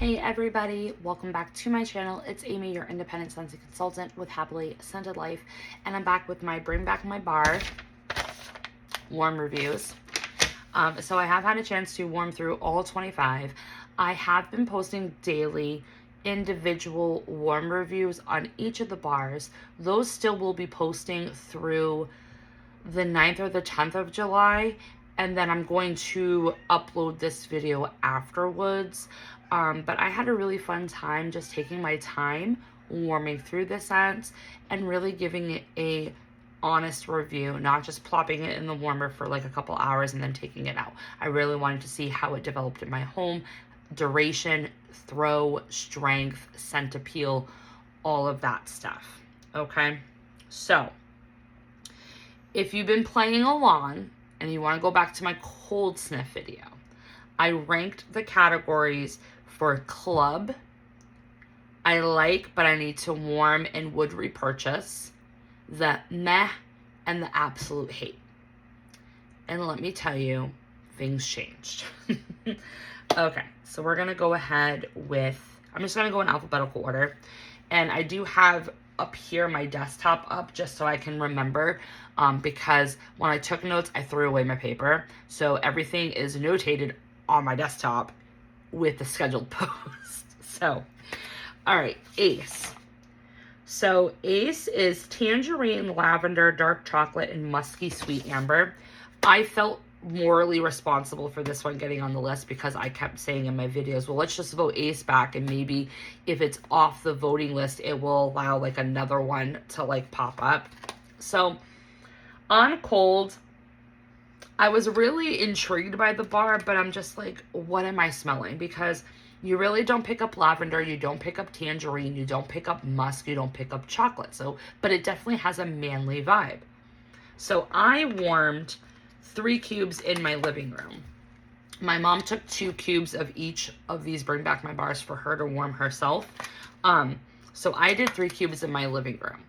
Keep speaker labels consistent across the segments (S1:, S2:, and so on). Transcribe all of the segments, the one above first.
S1: Hey everybody, welcome back to my channel. It's Amy, your independent scentsy consultant with Happily Scented Life, and I'm back with my Bring Back My Bar warm reviews. So I have had a chance to warm through all 25. I have been posting daily individual warm reviews on each of the bars. Those still will be posting through the 9th or the 10th of July, and then I'm going to upload this video afterwards. But I had a really fun time just taking my time warming through the scents and really giving it a honest review, not just plopping it in the warmer for like a couple hours and then taking it out. I really wanted to see how it developed in my home, duration, throw, strength, scent appeal, all of that stuff. Okay, so if you've been playing along and you want to go back to my cold sniff video, I ranked the categories for club, I like but I need to warm and would repurchase, the meh, and the absolute hate. And let me tell you, things changed. Okay, so we're gonna go ahead with, I'm just gonna go in alphabetical order. And I do have up here my desktop up just so I can remember, because when I took notes, I threw away my paper. So everything is notated on my desktop with the scheduled post. So, all right, Ace. So Ace is tangerine, lavender, dark chocolate, and musky sweet amber. I felt morally responsible for this one getting on the list because I kept saying in my videos, well, let's just vote Ace back, and maybe if it's off the voting list, it will allow like another one to like pop up. So on cold, I was really intrigued by the bar, but I'm just like, what am I smelling? Because you really don't pick up lavender, you don't pick up tangerine, you don't pick up musk, you don't pick up chocolate. So, but it definitely has a manly vibe. So I warmed 3 cubes in my living room. My mom took 2 cubes of each of these Bring Back My Bars for her to warm herself. So I did 3 cubes in my living room.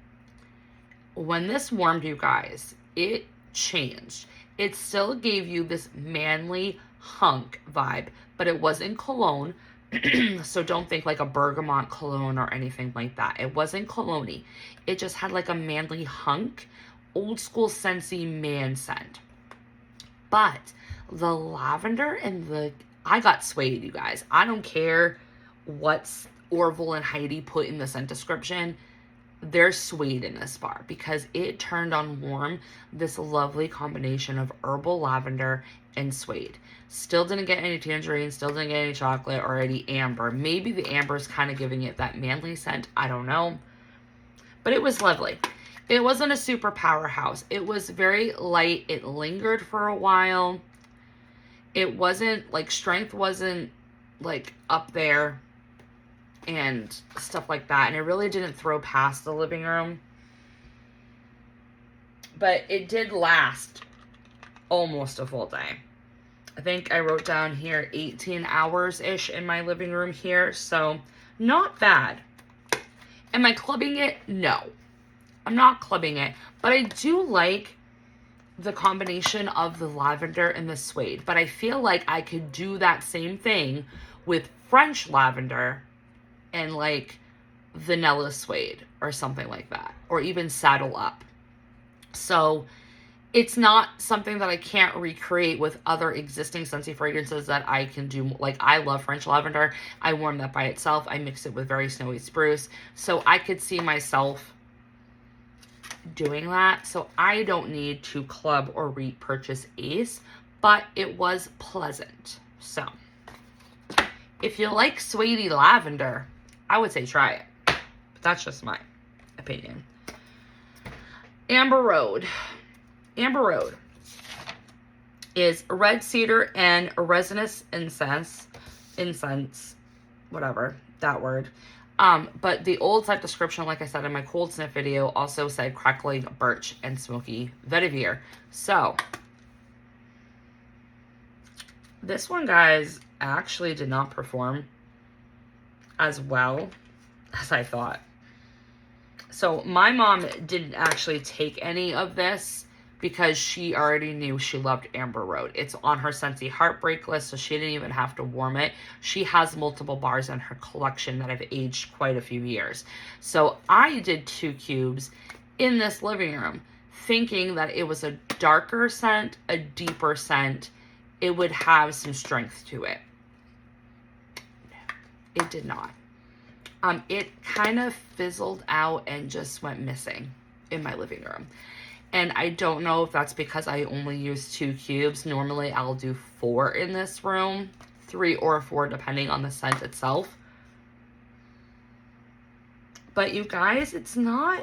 S1: When this warmed, you guys, it changed. It still gave you this manly hunk vibe, but it wasn't cologne. So don't think like a bergamot cologne or anything like that. It wasn't cologne-y. It just had like a manly hunk, old school scentsy man scent. But the lavender and I got swayed, you guys. I don't care what Orville and Heidi put in the scent description. They're swayed in this bar because it turned on warm this lovely combination of herbal lavender and suede. Still didn't get any tangerine, still didn't get any chocolate or any amber. Maybe the amber is kind of giving it that manly scent. I don't know. But it was lovely. It wasn't a super powerhouse. It was very light. It lingered for a while. It wasn't like, strength wasn't like up there and stuff like that, and it really didn't throw past the living room, but it did last almost a full day. I think I wrote down here 18 hours ish in my living room here, so not bad. Am I clubbing it? No, I'm not clubbing it, but I do like the combination of the lavender and the suede, but I feel like I could do that same thing with French lavender and like vanilla suede or something like that, or even saddle up. So it's not something that I can't recreate with other existing scentsy fragrances that I can do. Like, I love French lavender. I warm that by itself. I mix it with very snowy spruce. So I could see myself doing that. So I don't need to club or repurchase Ace, but it was pleasant. So if you like suede lavender, I would say try it, but that's just my opinion. Amber Road. Amber Road is red cedar and resinous incense, whatever, that word. But the old site description, like I said in my cold sniff video, also said crackling birch and smoky vetiver. So this one, guys, actually did not perform as well as I thought. So my mom didn't actually take any of this because she already knew she loved Amber Road. It's on her Scentsy Heartbreak list, so she didn't even have to warm it. She has multiple bars in her collection that have aged quite a few years. So I did 2 cubes in this living room, thinking that it was a darker scent, a deeper scent. It would have some strength to it. It did not. It kind of fizzled out and just went missing in my living room. And I don't know if that's because I only use 2 cubes. Normally I'll do 4 in this room, 3 or 4 depending on the scent itself. But you guys, it's not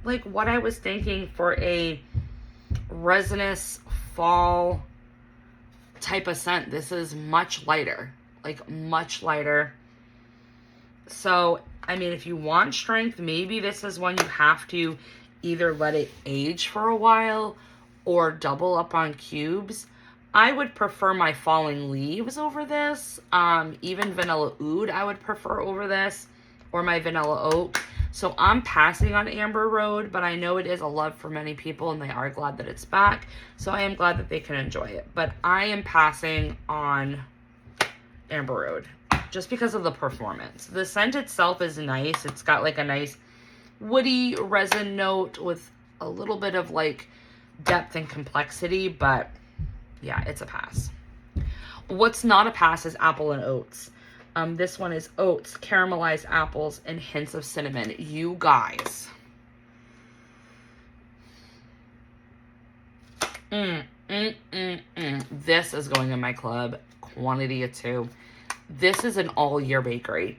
S1: like what I was thinking for a resinous fall type of scent. This is much lighter, like much lighter. So, I mean, if you want strength, maybe this is one you have to either let it age for a while or double up on cubes. I would prefer my Falling Leaves over this. Even Vanilla Oud I would prefer over this, or my Vanilla Oak. So I'm passing on Amber Road, but I know it is a love for many people and they are glad that it's back. So I am glad that they can enjoy it. But I am passing on Amber Road just because of the performance. The scent itself is nice. It's got like a nice woody resin note with a little bit of like depth and complexity, but yeah, it's a pass. What's not a pass is Apple and Oats. This one is oats, caramelized apples, and hints of cinnamon. You guys. This is going in my club. Quantity of 2. This is an all-year bakery.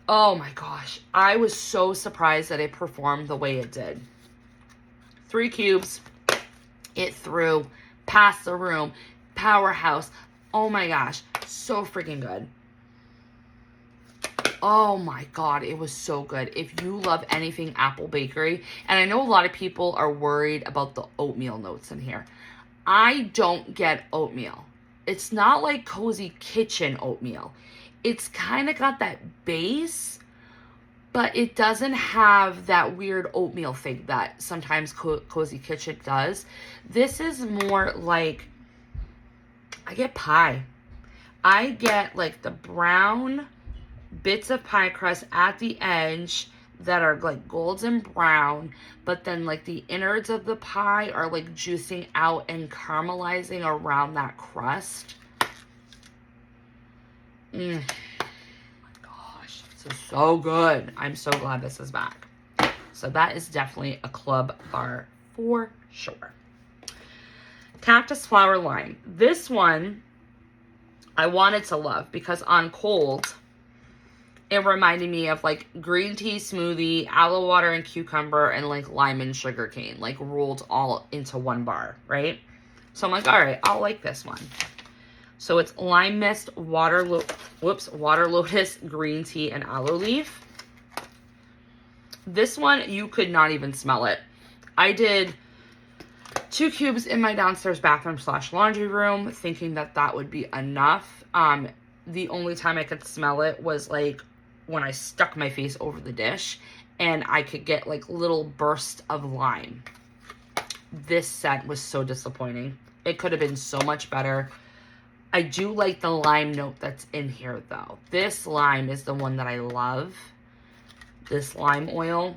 S1: Oh my gosh. I was so surprised that it performed the way it did. 3 cubes. It threw past the room. Powerhouse. Oh my gosh. So freaking good. Oh my God. It was so good. If you love anything apple bakery, and I know a lot of people are worried about the oatmeal notes in here. I don't get oatmeal. It's not like Cozy Kitchen oatmeal. It's kind of got that base, but it doesn't have that weird oatmeal thing that sometimes Cozy Kitchen does. This is more like, I get pie. I get like the brown bits of pie crust at the edge that are like golden brown, but then like the innards of the pie are like juicing out and caramelizing around that crust. Oh my gosh, this is so good. I'm so glad this is back. So that is definitely a club bar for sure. Cactus Flower Lime. This one I wanted to love because on cold, it reminded me of like green tea smoothie, aloe water and cucumber, and like lime and sugar cane, like rolled all into one bar, right? So I'm like, all right, I'll like this one. So it's lime mist, water lotus, green tea, and aloe leaf. This one, you could not even smell it. I did 2 cubes in my downstairs bathroom / laundry room, thinking that that would be enough. The only time I could smell it was like when I stuck my face over the dish and I could get like little bursts of lime. This scent was so disappointing. It could have been so much better. I do like the lime note that's in here though. This lime is the one that I love. This lime oil.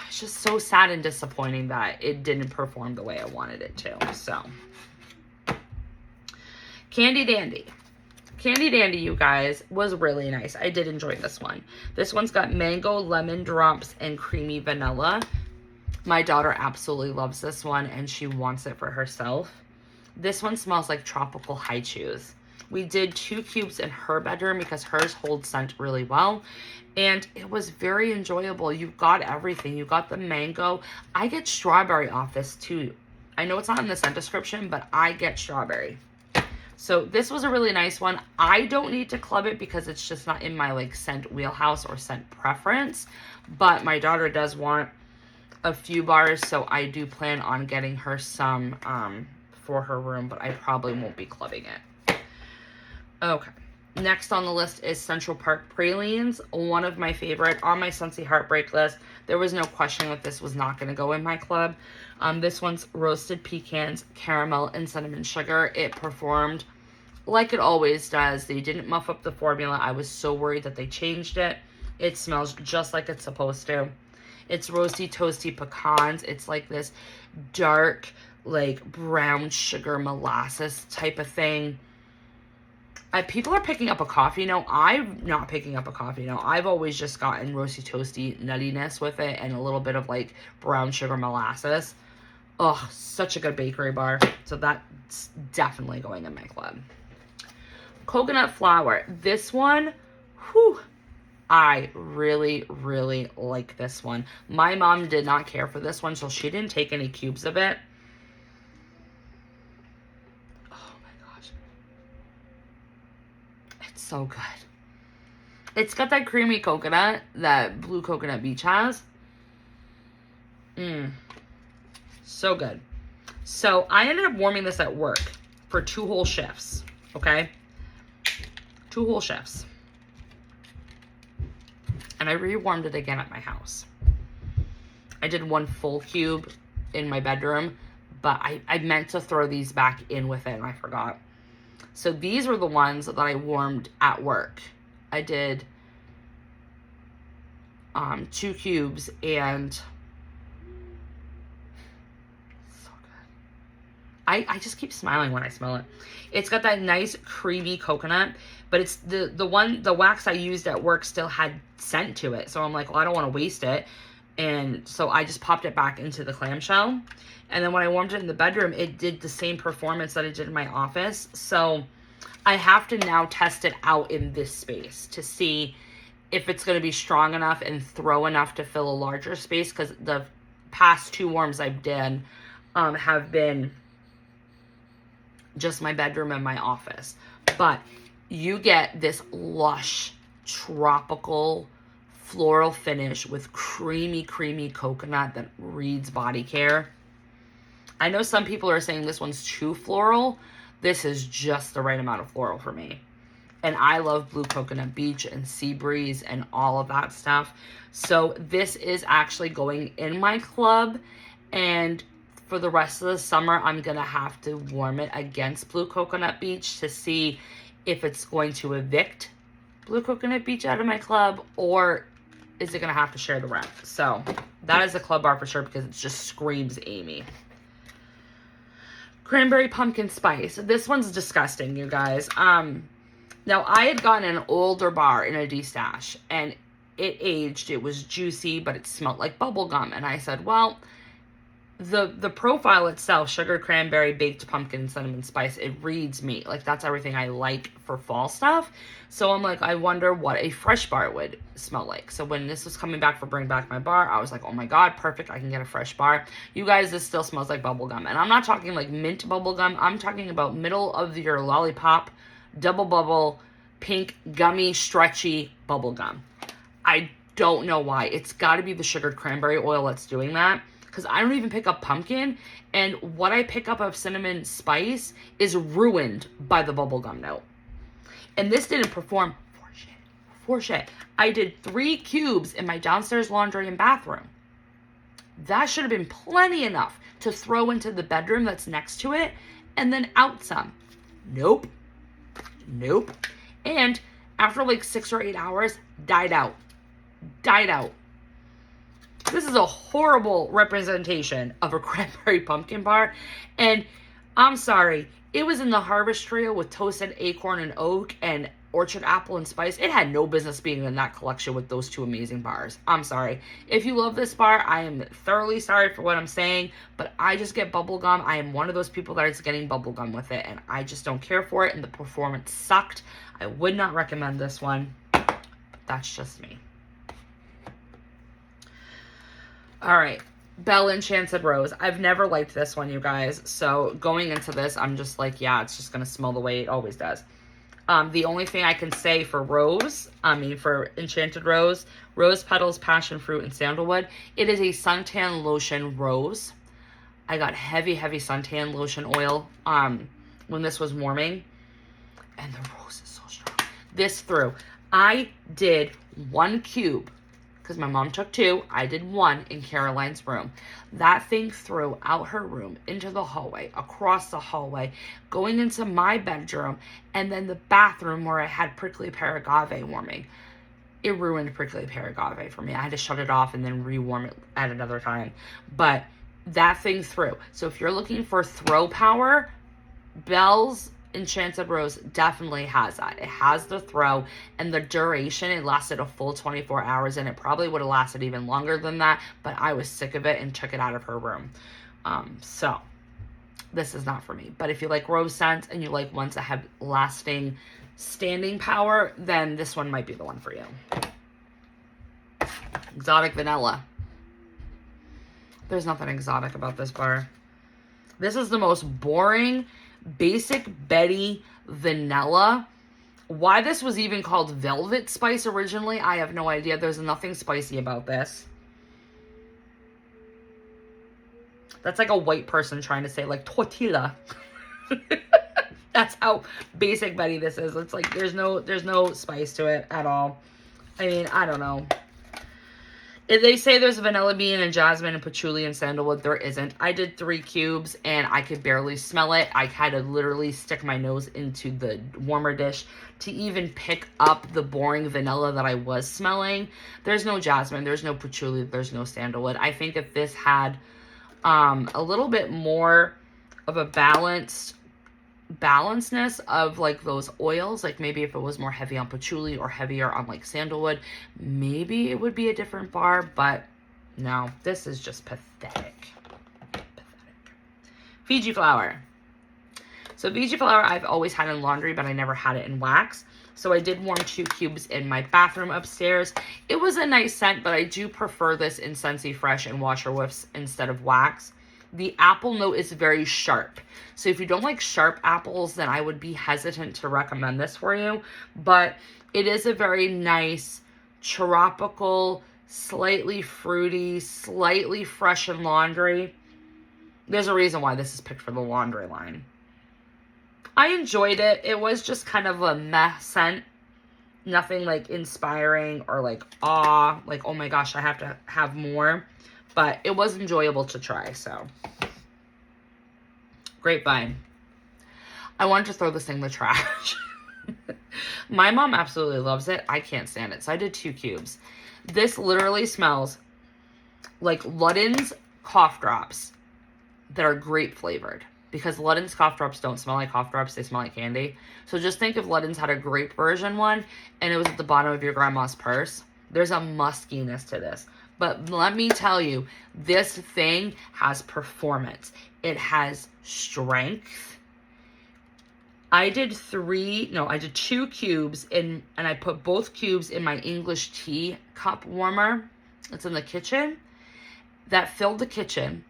S1: It's just so sad and disappointing that it didn't perform the way I wanted it to. So, Candy Dandy. Candy Dandy, you guys, was really nice. I did enjoy this one. This one's got mango, lemon drops, and creamy vanilla. My daughter absolutely loves this one, and she wants it for herself. This one smells like tropical high chews. We did 2 cubes in her bedroom because hers holds scent really well. And it was very enjoyable. You've got everything. You got the mango. I get strawberry off this too. I know it's not in the scent description, but I get strawberry. So this was a really nice one. I don't need to club it because it's just not in my like scent wheelhouse or scent preference. But my daughter does want a few bars, so I do plan on getting her some for her room, but I probably won't be clubbing it. Okay. Next on the list is Central Park Pralines, one of my favorite. On my Scentsy Heartbreak list, there was no question that this was not going to go in my club. This one's roasted pecans, caramel, and cinnamon sugar. It performed like it always does. They didn't muff up the formula. I was so worried that they changed it. It smells just like it's supposed to. It's roasty, toasty pecans. It's like this dark, like brown sugar molasses type of thing. People are picking up a coffee note. I'm not picking up a coffee note. I've always just gotten roasty, toasty nuttiness with it and a little bit of like brown sugar molasses. Oh, such a good bakery bar. So that's definitely going in my club. Coconut flour. This one, whew, I really, really like this one. My mom did not care for this one, so she didn't take any cubes of it. So good. It's got that creamy coconut that Blue Coconut Beach has. So good. So I ended up warming this at work for 2 whole shifts. Okay? 2 whole shifts. And I rewarmed it again at my house. I did 1 full cube in my bedroom, but I meant to throw these back in with it and I forgot. So these were the ones that I warmed at work. I did 2 cubes and so good. I just keep smiling when I smell it. It's got that nice creamy coconut, but it's the wax I used at work still had scent to it. So I'm like, well, I don't want to waste it. And so I just popped it back into the clamshell. And then when I warmed it in the bedroom, it did the same performance that it did in my office. So I have to now test it out in this space to see if it's going to be strong enough and throw enough to fill a larger space. Because the past 2 warms I've done have been just my bedroom and my office. But you get this lush, tropical, floral finish with creamy, creamy coconut that reads body care. I know some people are saying this one's too floral. This is just the right amount of floral for me. And I love Blue Coconut Beach and Sea Breeze and all of that stuff. So this is actually going in my club. And for the rest of the summer, I'm going to have to warm it against Blue Coconut Beach to see if it's going to evict Blue Coconut Beach out of my club or is it going to have to share the rent. So that is a club bar for sure because it just screams Amy. Cranberry pumpkin spice. This one's disgusting, you guys. Now I had gotten an older bar in a D-stash and it aged. It was juicy, but it smelled like bubble gum. And I said, well, the profile itself, sugar, cranberry, baked pumpkin, cinnamon spice, it reads me. Like that's everything I like for fall stuff. So I'm like, I wonder what a fresh bar would smell like. So when this was coming back for Bring Back My Bar, I was like, oh my God, perfect. I can get a fresh bar. You guys, this still smells like bubble gum. And I'm not talking like mint bubble gum. I'm talking about middle of your lollipop, double bubble, pink, gummy, stretchy bubble gum. I don't know why. It's got to be the sugared cranberry oil that's doing that. Because I don't even pick up pumpkin. And what I pick up of cinnamon spice is ruined by the bubblegum note. And this didn't perform for shit. I did 3 cubes in my downstairs laundry and bathroom. That should have been plenty enough to throw into the bedroom that's next to it. And then out some. Nope. And after like 6 or 8 hours, died out. This is a horrible representation of a cranberry pumpkin bar. And I'm sorry, it was in the Harvest Trio with toasted acorn and oak and orchard apple and spice. It had no business being in that collection with those 2 amazing bars. I'm sorry. If you love this bar, I am thoroughly sorry for what I'm saying, but I just get bubblegum. I am one of those people that is getting bubblegum with it, and I just don't care for it, and the performance sucked. I would not recommend this one. That's just me. All right, Belle Enchanted Rose. I've never liked this one, you guys. So going into this, I'm just like, yeah, it's just going to smell the way it always does. The only thing I can say for for Enchanted Rose, rose petals, passion fruit, and sandalwood. It is a suntan lotion rose. I got heavy suntan lotion oil when this was warming. And the rose is so strong. This through. I did 1 cube because my mom took 2. I did 1 in Caroline's room. That thing threw out her room, into the hallway, across the hallway, going into my bedroom, and then the bathroom where I had prickly pear agave warming. It ruined prickly pear agave for me. I had to shut it off and then rewarm it at another time. But that thing threw. So if you're looking for throw power, Belle's Enchanted Rose definitely has that. It has the throw, and the duration, it lasted a full 24 hours, and it probably would have lasted even longer than that, but I was sick of it and took it out of her room. So this is not for me. But if you like rose scents and you like ones that have lasting standing power, then this one might be the one for you. Exotic vanilla. There's nothing exotic about this bar. This is the most boring Basic Betty vanilla. Why this was even called Velvet Spice originally, I have no idea. There's nothing spicy about this. That's like a white person trying to say like tortilla. That's how Basic Betty this is. It's like there's no spice to it at all. I mean, I don't know. If they say there's vanilla bean and jasmine and patchouli and sandalwood, there isn't. I did 3 cubes and I could barely smell it. I had to literally stick my nose into the warmer dish to even pick up the boring vanilla that I was smelling. There's no jasmine, there's no patchouli, there's no sandalwood. I think if this had a little bit more of a balancedness of like those oils, like maybe if it was more heavy on patchouli or heavier on like sandalwood, maybe it would be a different bar. But no, this is just pathetic. Fiji flower. So Fiji flower I've always had in laundry, but I never had it in wax. So I did warm 2 cubes in my bathroom upstairs. It was a nice scent, but I do prefer this in Scentsy Fresh and Washer Whiffs instead of wax. The apple note is very sharp. So if you don't like sharp apples, then I would be hesitant to recommend this for you. But it is a very nice, tropical, slightly fruity, slightly fresh in laundry. There's a reason why this is picked for the laundry line. I enjoyed it. It was just kind of a meh scent. Nothing like inspiring or like awe. Like, oh my gosh, I have to have more. But it was enjoyable to try, so. Grapevine. I wanted to throw this thing in the trash. My mom absolutely loves it. I can't stand it. So I did 2 cubes. This literally smells like Luden's cough drops that are grape flavored. Because Luden's cough drops don't smell like cough drops. They smell like candy. So just think if Luden's had a grape version one and it was at the bottom of your grandma's purse. There's a muskiness to this. But let me tell you, this thing has performance. It has strength. I did 2 cubes and I put both cubes in my English tea cup warmer. It's in the kitchen. That filled the kitchen,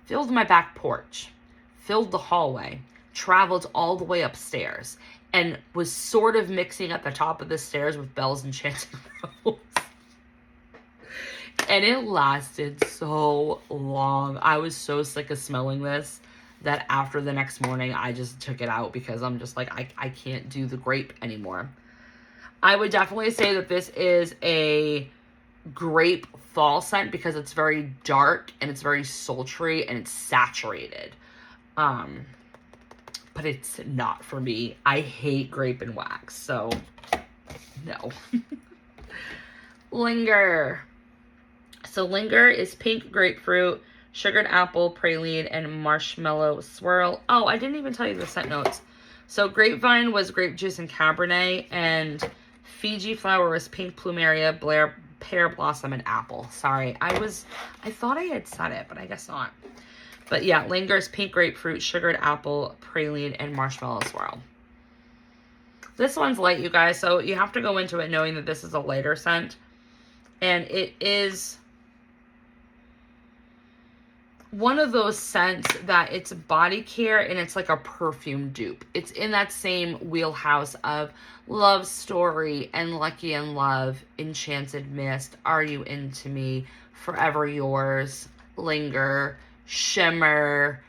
S1: filled my back porch, filled the hallway, traveled all the way upstairs, and was sort of mixing at the top of the stairs with Belle's Enchanted Rose. And it lasted so long. I was so sick of smelling this that after the next morning, I just took it out because I'm just like, I can't do the grape anymore. I would definitely say that this is a grape fall scent because it's very dark and it's very sultry and it's saturated. But it's not for me. I hate grape and wax, so no. Linger. So Linger is pink grapefruit, sugared apple, praline, and marshmallow swirl. Oh, I didn't even tell you the scent notes. So Grapevine was grape juice and Cabernet, and Fiji flower was pink plumeria, Blair, pear blossom, and apple. Sorry, I thought I had said it, but I guess not. But yeah, Linger is pink grapefruit, sugared apple, praline, and marshmallow swirl. This one's light, you guys, so you have to go into it knowing that this is a lighter scent. And it is one of those scents that it's body care and it's like a perfume dupe. It's in that same wheelhouse of Love Story and Lucky in Love, Enchanted Mist, Are You Into Me, Forever Yours, Linger, Shimmer,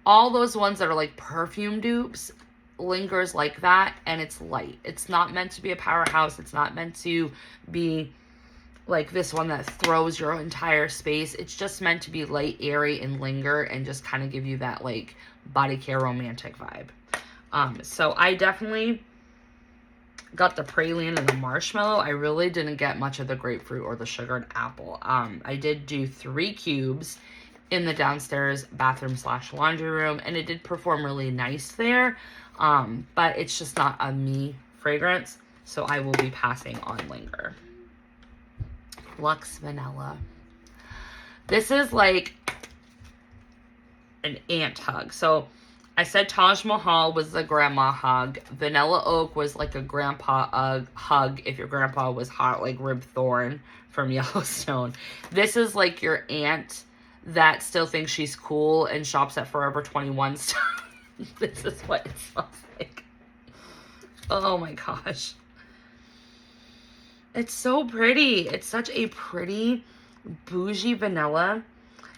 S1: all those ones that are like perfume dupes. Linger's like that, and it's light. It's not meant to be a powerhouse. It's not meant to be like this one that throws your entire space. It's just meant to be light, airy, and linger, and just kind of give you that like body care romantic vibe. So I definitely got the praline and the marshmallow. I really didn't get much of the grapefruit or the sugared apple. I did do 3 cubes in the downstairs bathroom / laundry room, and it did perform really nice there. But it's just not a me fragrance, so I will be passing on Linger. Luxe Vanilla. This is like an aunt hug. So I said Taj Mahal was the grandma hug. Vanilla Oak was like a grandpa hug if your grandpa was hot like Rib Thorn from Yellowstone. This is like your aunt that still thinks she's cool and shops at Forever 21 stuff. This is what it smells like. Oh my gosh. It's so pretty. It's such a pretty bougie vanilla.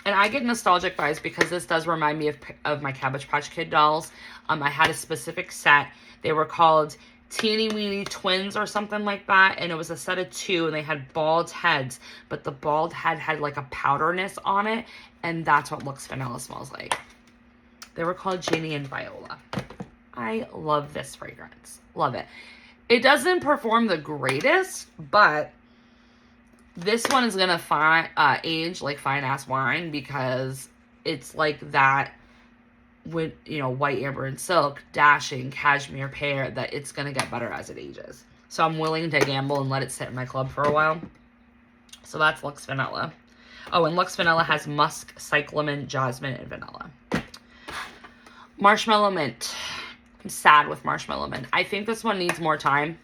S1: And I get nostalgic vibes because this does remind me of my Cabbage Patch Kid dolls. I had a specific set. They were called Teeny Weeny Twins or something like that. And it was a set of 2 and they had bald heads. But the bald head had like a powderness on it. And that's what Luxe Vanilla smells like. They were called Ginny and Viola. I love this fragrance. Love it. It doesn't perform the greatest, but this one is going to age like fine-ass wine because it's like that with, you know, white, amber, and silk, dashing, cashmere pear, that it's going to get better as it ages. So I'm willing to gamble and let it sit in my club for a while. So that's Luxe Vanilla. Oh, and Luxe Vanilla has musk, cyclamen, jasmine, and vanilla. Marshmallow Mint. I'm sad with Marshmallow Mint. I think this one needs more time.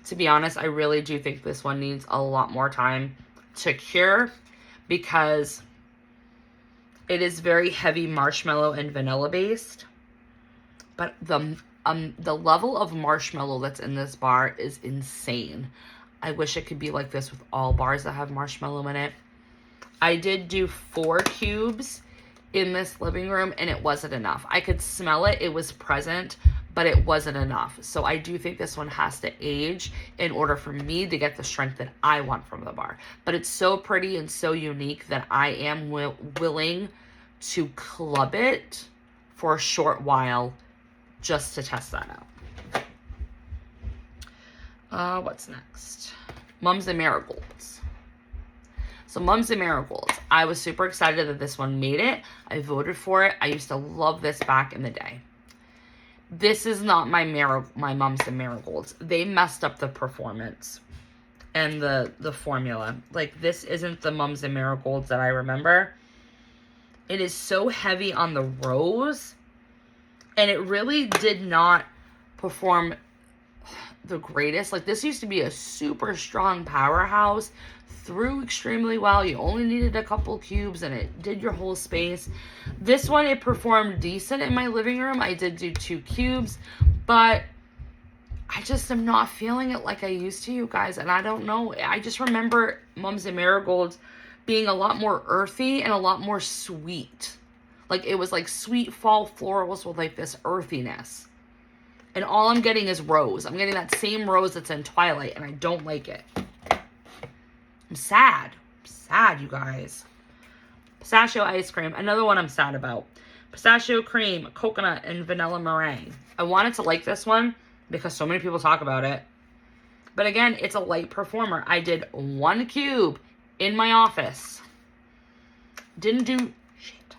S1: To be honest, I really do think this one needs a lot more time to cure because it is very heavy marshmallow and vanilla based. But the level of marshmallow that's in this bar is insane. I wish it could be like this with all bars that have marshmallow in it. I did do 4 cubes in this living room and it wasn't enough. I could smell it. It was present, but it wasn't enough. So I do think this one has to age in order for me to get the strength that I want from the bar. But it's so pretty and so unique that I am willing to club it for a short while just to test that out. What's next? Mums and Marigolds. So Mums and Marigolds. I was super excited that this one made it. I voted for it. I used to love this back in the day. This is not my Mums and Marigolds. They messed up the performance and the formula. Like, this isn't the Mums and Marigolds that I remember. It is so heavy on the rose. And it really did not perform the greatest. Like, this used to be a super strong powerhouse. Threw extremely well. You only needed a couple cubes and it did your whole space. This one, it performed decent in my living room. I did do 2 cubes, but I just am not feeling it like I used to, you guys. And I don't know. I just remember Mums and Marigolds being a lot more earthy and a lot more sweet. Like, it was like sweet fall florals with like this earthiness. And all I'm getting is rose. I'm getting that same rose that's in Twilight and I don't like it. I'm sad. I'm sad, you guys. Pistachio ice cream. Another one I'm sad about. Pistachio cream, coconut, and vanilla meringue. I wanted to like this one because so many people talk about it. But again, it's a light performer. I did 1 cube in my office. Didn't do shit.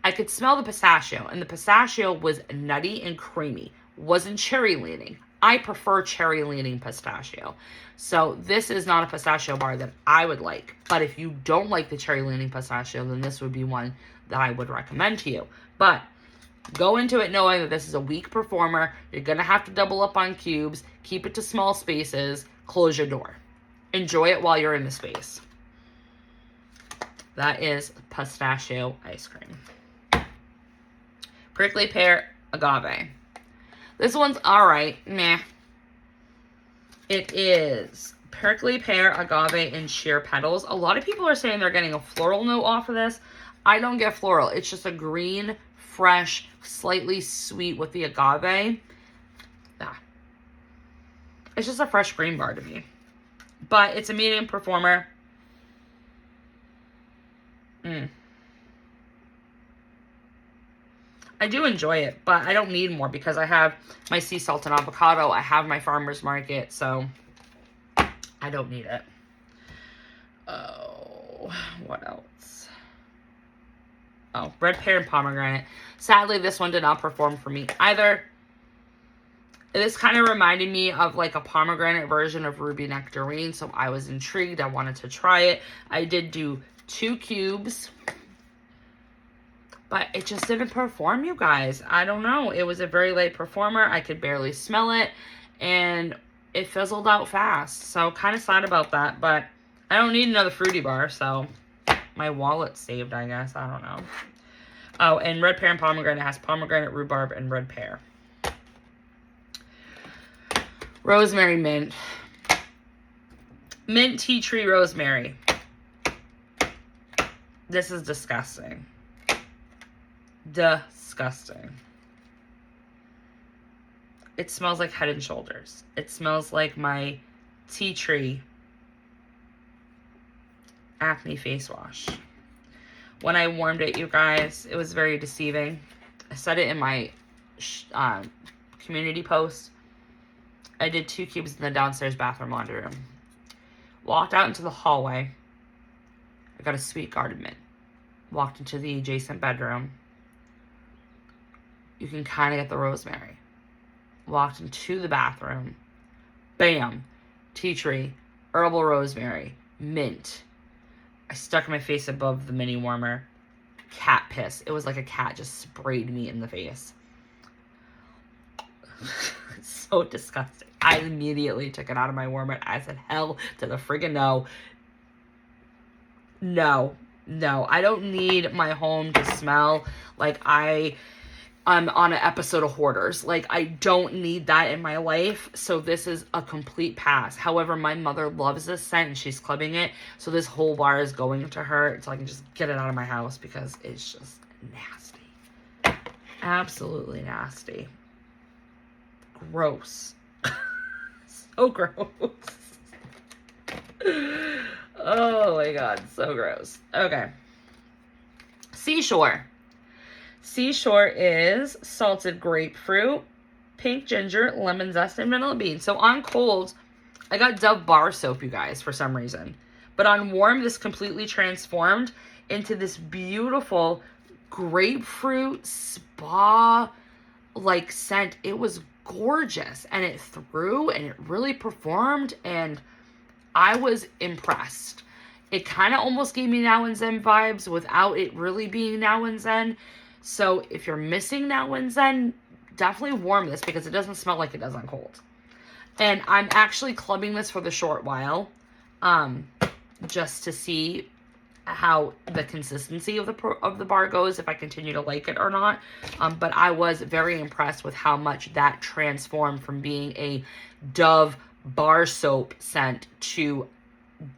S1: I could smell the pistachio, and the pistachio was nutty and creamy. Wasn't cherry leaning. I prefer cherry leaning pistachio. So this is not a pistachio bar that I would like. But if you don't like the cherry leaning pistachio, then this would be one that I would recommend to you. But go into it knowing that this is a weak performer. You're going to have to double up on cubes. Keep it to small spaces. Close your door. Enjoy it while you're in the space. That is pistachio ice cream. Prickly pear agave. This one's alright. Meh. It is prickly pear, agave, and sheer petals. A lot of people are saying they're getting a floral note off of this. I don't get floral. It's just a green, fresh, slightly sweet with the agave. Yeah. It's just a fresh green bar to me. But it's a medium performer. I do enjoy it, but I don't need more because I have my sea salt and avocado. I have my farmer's market, so I don't need it. Oh, what else? Oh, red pear and pomegranate. Sadly, this one did not perform for me either. This kind of reminded me of like a pomegranate version of ruby nectarine, so I was intrigued. I wanted to try it. I did do 2 cubes, but it just didn't perform, you guys. I don't know. It was a very late performer. I could barely smell it, and it fizzled out fast. So kind of sad about that, but I don't need another fruity bar, so my wallet's saved, I guess. I don't know. Oh, and red pear and pomegranate has pomegranate, rhubarb, and red pear. Rosemary mint. Mint tea tree rosemary. This is disgusting. Disgusting. It smells like Head and Shoulders. It smells like my tea tree acne face wash. When I warmed it, you guys, it was very deceiving. I said it in my community post. I did 2 cubes in the downstairs bathroom laundry room. Walked out into the hallway. I got a sweet garden mint. Walked into the adjacent bedroom. You can kind of get the rosemary. Walked into the bathroom. Bam. Tea tree. Herbal rosemary. Mint. I stuck my face above the mini warmer. Cat piss. It was like a cat just sprayed me in the face. It's so disgusting. I immediately took it out of my warmer. I said, hell to the friggin' no. No. I don't need my home to smell like I'm on an episode of Hoarders. Like, I don't need that in my life. So this is a complete pass. However, my mother loves this scent and she's clubbing it. So this whole bar is going to her so I can just get it out of my house because it's just nasty. Absolutely nasty. Gross. So gross. Oh my god, so gross. Okay. Seashore. Seashore is salted grapefruit, pink ginger, lemon zest, and vanilla bean. So on cold, I got Dove bar soap, you guys, for some reason. But on warm, this completely transformed into this beautiful grapefruit spa-like scent. It was gorgeous, and it threw, and it really performed, and I was impressed. It kind of almost gave me Now and Zen vibes without it really being Now and Zen. So if you're missing Now and Zen, definitely warm this because it doesn't smell like it does on cold. And I'm actually clubbing this for the short while, just to see how the consistency of the bar goes, if I continue to like it or not. But I was very impressed with how much that transformed from being a Dove bar soap scent to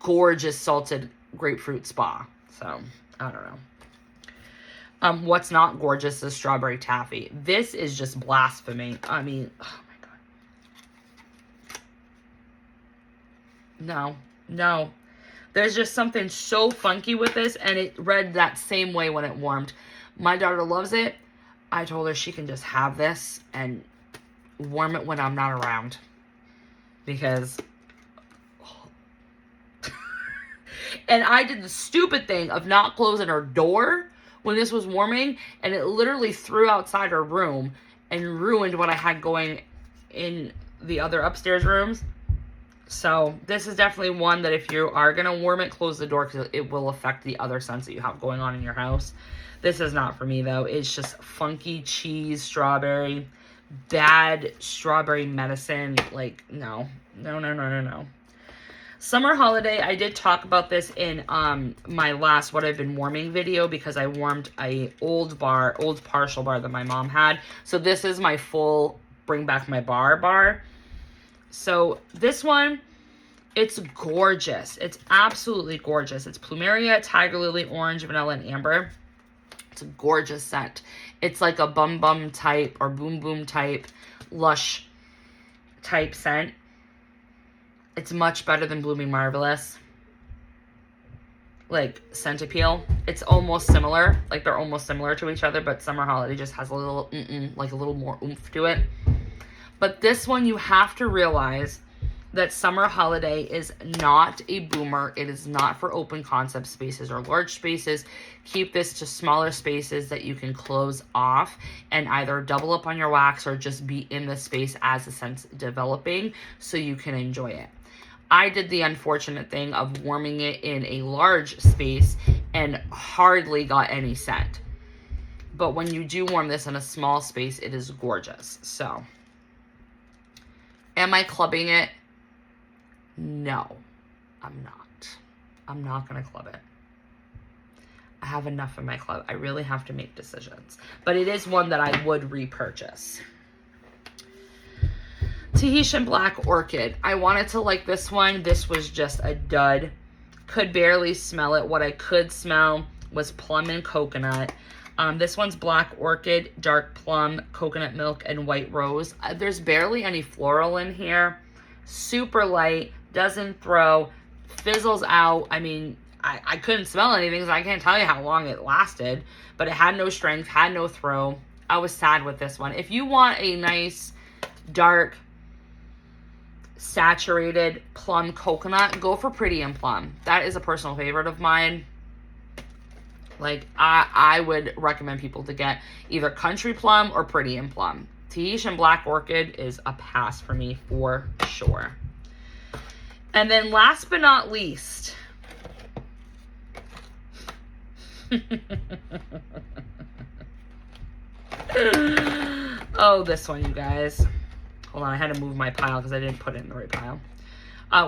S1: gorgeous salted grapefruit spa. So, I don't know. What's not gorgeous is strawberry taffy. This is just blasphemy. I mean, oh my god. No. There's just something so funky with this, and it read that same way when it warmed. My daughter loves it. I told her she can just have this and warm it when I'm not around. Because... And I did the stupid thing of not closing her door when this was warming, and it literally threw outside her room and ruined what I had going in the other upstairs rooms. So this is definitely one that if you are going to warm it, close the door because it will affect the other scents that you have going on in your house. This is not for me, though. It's just funky cheese, strawberry, bad strawberry medicine. Like, no. Summer holiday, I did talk about this in my last What I've Been Warming video because I warmed a old partial bar that my mom had. So this is my full Bring Back My Bar. So this one, it's gorgeous. It's absolutely gorgeous. It's plumeria, tiger lily, orange, vanilla, and amber. It's a gorgeous scent. It's like a bum bum type or boom boom type, lush type scent. It's much better than Blooming Marvelous. Like scent appeal. It's almost similar. Like they're almost similar to each other, but Summer Holiday just has a little, like a little more oomph to it. But this one, you have to realize that Summer Holiday is not a boomer. It is not for open concept spaces or large spaces. Keep this to smaller spaces that you can close off and either double up on your wax or just be in the space as the scent's developing so you can enjoy it. I did the unfortunate thing of warming it in a large space and hardly got any scent. But when you do warm this in a small space, it is gorgeous. So, am I clubbing it? No, I'm not. I'm not going to club it. I have enough in my club. I really have to make decisions. But it is one that I would repurchase. Tahitian Black Orchid. I wanted to like this one. This was just a dud. Could barely smell it. What I could smell was plum and coconut. This one's Black Orchid, dark plum, coconut milk, and white rose. There's barely any floral in here. Super light. Doesn't throw, fizzles out. I mean, I couldn't smell anything, so I can't tell you how long it lasted, but it had no strength, had no throw. I was sad with this one. If you want a nice, dark, saturated plum coconut, go for Pretty and Plum. That is a personal favorite of mine. Like, I would recommend people to get either Country Plum or Pretty and Plum. Tahitian Black Orchid is a pass for me for sure. And then last but not least, oh, this one, you guys. Hold on, I had to move my pile because I didn't put it in the right pile.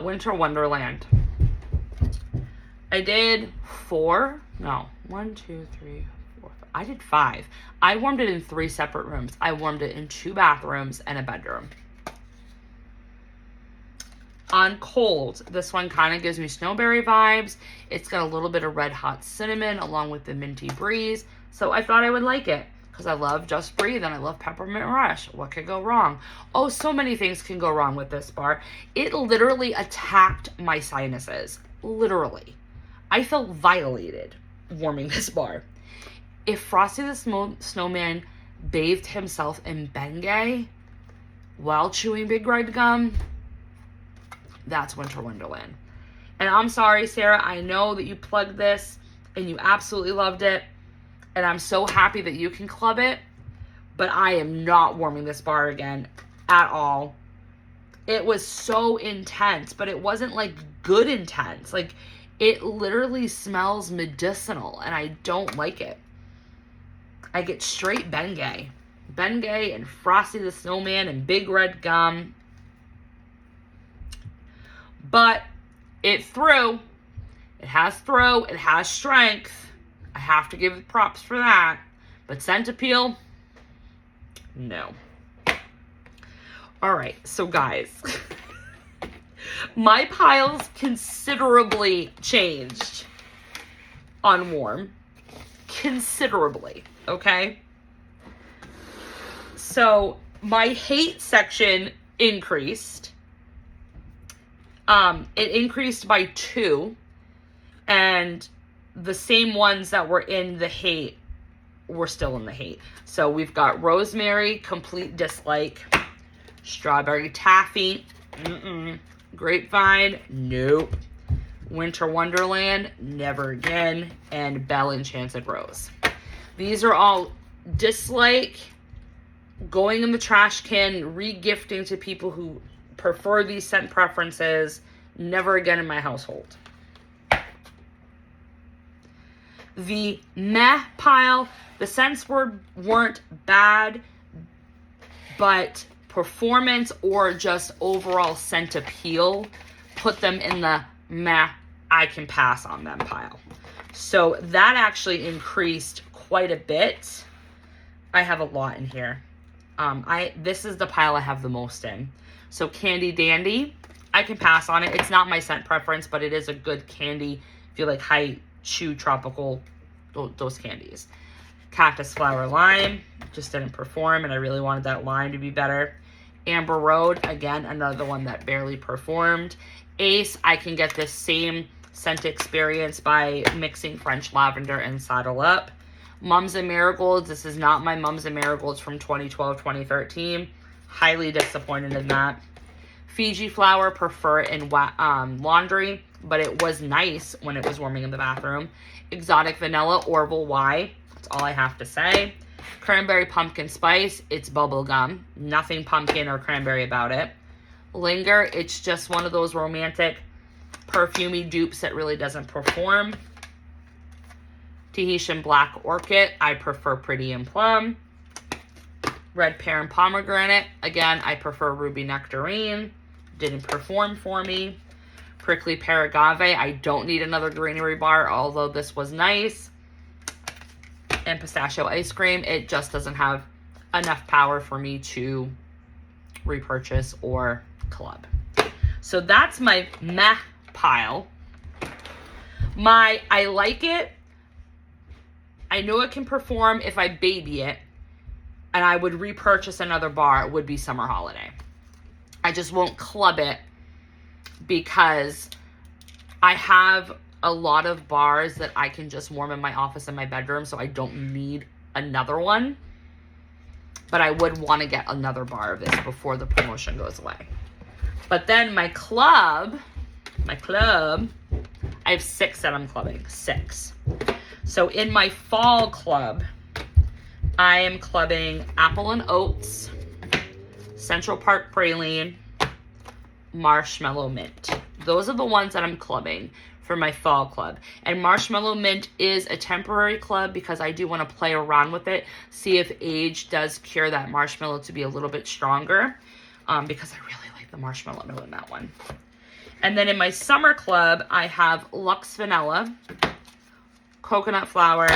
S1: Winter Wonderland. I did 4. No, 1, 2, 3, 4. I did 5. I warmed it in 3 separate rooms. I warmed it in 2 bathrooms and a bedroom. On cold, this one kind of gives me snowberry vibes. It's got a little bit of red hot cinnamon along with the minty breeze. So I thought I would like it because I love Just Breathe and I love Peppermint Rush. What could go wrong? Oh, so many things can go wrong with this bar. It literally attacked my sinuses. Literally. I felt violated warming this bar. If Frosty the Snowman bathed himself in Bengay while chewing Big Red Gum, that's Winter Wonderland. And I'm sorry, Sarah, I know that you plugged this and you absolutely loved it. And I'm so happy that you can club it. But I am not warming this bar again at all. It was so intense, but it wasn't like good intense. Like, it literally smells medicinal and I don't like it. I get straight Bengay. Bengay and Frosty the Snowman and Big Red Gum. But it threw. It has throw. It has strength. I have to give it props for that. But scent appeal, no. All right, so guys, my piles considerably changed on warm. Considerably, okay? So my hate section increased. It increased by 2, and the same ones that were in the hate were still in the hate. So we've got Rosemary, complete dislike. Strawberry Taffy, Grapevine, nope. Winter Wonderland, never again. And Belle Enchanted Rose. These are all dislike, going in the trash can, re-gifting to people who prefer these scent preferences, never again in my household. The meh pile, the scents weren't bad, but performance or just overall scent appeal put them in the meh, I can pass on them pile. So that actually increased quite a bit. I have a lot in here. This is the pile I have the most in. So Candy Dandy, I can pass on it. It's not my scent preference, but it is a good candy if you like high chew tropical, those candies. Cactus Flower Lime, just didn't perform, and I really wanted that lime to be better. Amber Road, again, another one that barely performed. Ace, I can get this same scent experience by mixing French Lavender and Saddle Up. Mums and Marigolds, this is not my Mums and Marigolds from 2012, 2013. Highly disappointed in that. Fiji Flower, prefer it in laundry, but it was nice when it was warming in the bathroom. Exotic Vanilla, Orville Y, that's all I have to say. Cranberry Pumpkin Spice, it's bubble gum. Nothing pumpkin or cranberry about it. Linger, it's just one of those romantic, perfumey dupes that really doesn't perform. Tahitian Black Orchid, I prefer Pretty and Plum. Red Pear and Pomegranate, again, I prefer Ruby Nectarine. Didn't perform for me. Prickly Pear Agave, I don't need another greenery bar, although this was nice. And Pistachio Ice Cream, it just doesn't have enough power for me to repurchase or club. So that's my meh pile. I like it. I know it can perform if I baby it, and I would repurchase another bar. It would be Summer Holiday. I just won't club it because I have a lot of bars that I can just warm in my office and my bedroom, so I don't need another one. But I would want to get another bar of this before the promotion goes away. But then my club, I have 6 that I'm clubbing. 6. So in my fall club, I am clubbing Apple and Oats, Central Park Praline, Marshmallow Mint. Those are the ones that I'm clubbing for my fall club. And Marshmallow Mint is a temporary club because I do want to play around with it, see if age does cure that marshmallow to be a little bit stronger, because I really like the marshmallow note in that one. And then in my summer club, I have Luxe Vanilla, Coconut Flower,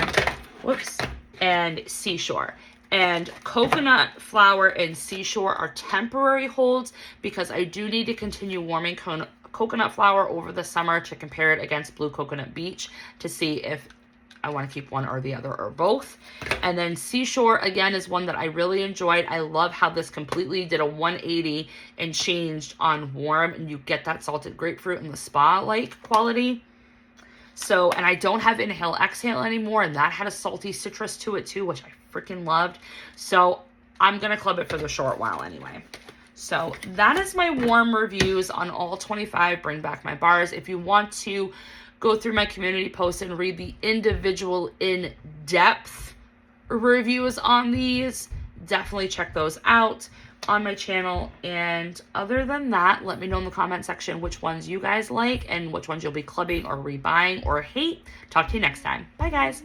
S1: and Seashore. And Coconut Flower and Seashore are temporary holds because I do need to continue warming Coconut Flower over the summer to compare it against Blue Coconut Beach to see if I want to keep one or the other or both. And then Seashore, again, is one that I really enjoyed. I love how this completely did a 180 and changed on warm, and you get that salted grapefruit and the spa-like quality. So, and I don't have Inhale Exhale anymore, and that had a salty citrus to it too, which I freaking loved. So I'm going to club it for the short while anyway. So that is my warm reviews on all 25 Bring Back My Bars. If you want to go through my community posts and read the individual in-depth reviews on these, definitely check those out on my channel. And other than that, let me know in the comment section which ones you guys like and which ones you'll be clubbing or rebuying or hate. Talk to you next time. Bye, guys.